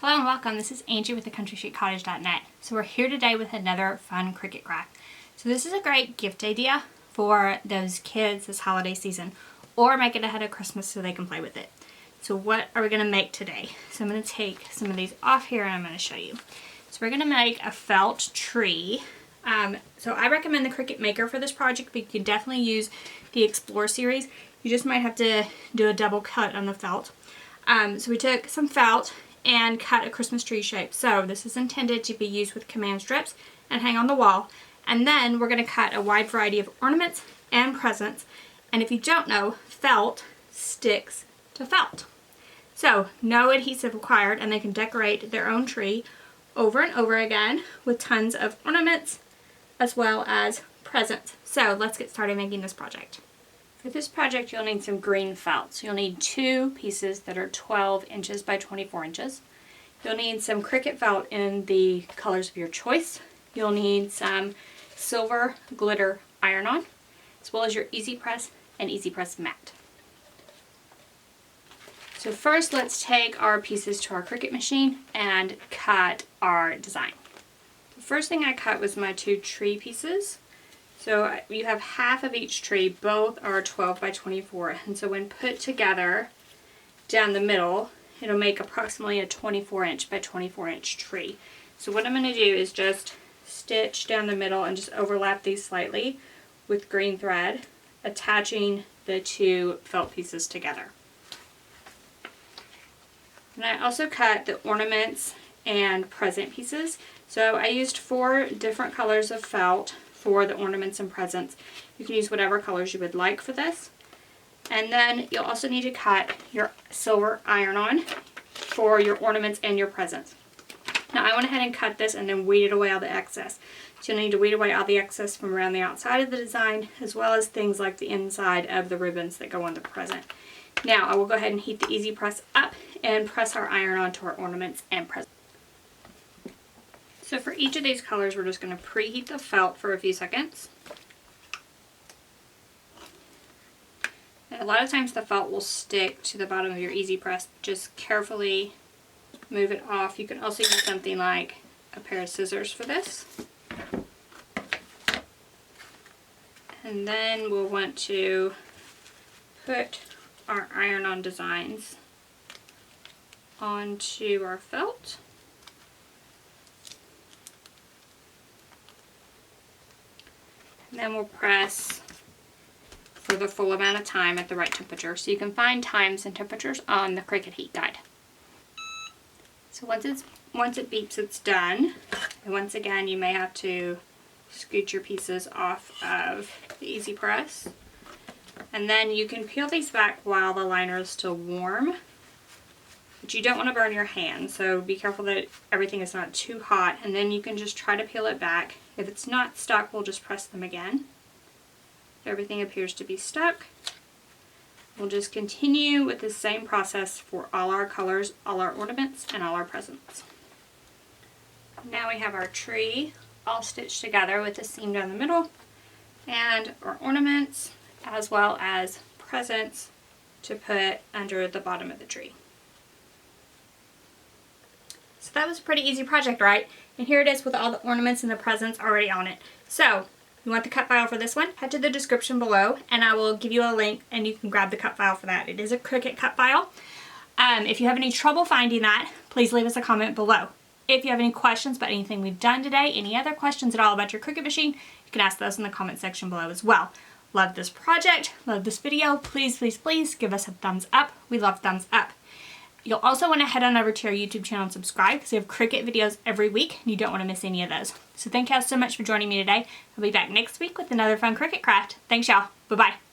Hello and welcome, this is Angie with thecountrysweetcottage.net. So we're here today with another fun Cricut craft. So this is a great gift idea for those kids this holiday season, or make it ahead of Christmas so they can play with it. So what are we going to make today? So I'm going to take some of these off here and I'm going to show you. So we're going to make a felt tree. So I recommend the Cricut Maker for this project, but you can definitely use the Explore series. You just might have to do a double cut on the felt. So we took some felt and cut a Christmas tree shape. So this is intended to be used with command strips and hang on the wall. And then we're going to cut a wide variety of ornaments and presents. And if you don't know, felt sticks to felt. So no adhesive required, and they can decorate their own tree over and over again with tons of ornaments as well as presents. So let's get started making this project. For this project, you'll need some green felt. So you'll need 2 pieces that are 12 inches by 24 inches. You'll need some Cricut felt in the colors of your choice. You'll need some silver glitter iron-on, as well as your Easy Press and Easy Press mat. So first, let's take our pieces to our Cricut machine and cut our design. The first thing I cut was my 2 tree pieces. So you have half of each tree, both are 12 by 24, and so when put together down the middle, it'll make approximately a 24 inch by 24 inch tree. So what I'm going to do is just stitch down the middle and just overlap these slightly with green thread, attaching the 2 felt pieces together. And I also cut the ornaments and present pieces. So I used 4 different colors of felt for the ornaments and presents. You can use whatever colors you would like for this. And then you'll also need to cut your silver iron-on for your ornaments and your presents. Now I went ahead and cut this and then weeded away all the excess. So you'll need to weed away all the excess from around the outside of the design, as well as things like the inside of the ribbons that go on the present. Now I will go ahead and heat the Easy Press up and press our iron onto our ornaments and presents. So for each of these colors, we're just going to preheat the felt for a few seconds. And a lot of times the felt will stick to the bottom of your Easy Press. Just carefully move it off. You can also use something like a pair of scissors for this. And then we'll want to put our iron-on designs onto our felt. And then we'll press for the full amount of time at the right temperature. So you can find times and temperatures on the Cricut Heat Guide. So once it beeps, it's done. And once again, you may have to scoot your pieces off of the Easy Press. And then you can peel these back while the liner is still warm. But you don't want to burn your hand, so be careful that everything is not too hot, and then you can just try to peel it back. If it's not stuck, we'll just press them again. If everything appears to be stuck, we'll just continue with the same process for all our colors, all our ornaments, and all our presents. Now we have our tree all stitched together with a seam down the middle, and our ornaments as well as presents to put under the bottom of the tree. So that was a pretty easy project, right? And here it is with all the ornaments and the presents already on it. So, you want the cut file for this one? Head to the description below and I will give you a link and you can grab the cut file for that. It is a Cricut cut file. If you have any trouble finding that, please leave us a comment below. If you have any questions about anything we've done today, any other questions at all about your Cricut machine, you can ask those in the comment section below as well. Love this project, love this video, please, please, please give us a thumbs up. We love thumbs up. You'll also want to head on over to our YouTube channel and subscribe because we have Cricut videos every week and you don't want to miss any of those. So thank y'all so much for joining me today. I'll be back next week with another fun Cricut craft. Thanks y'all. Bye-bye.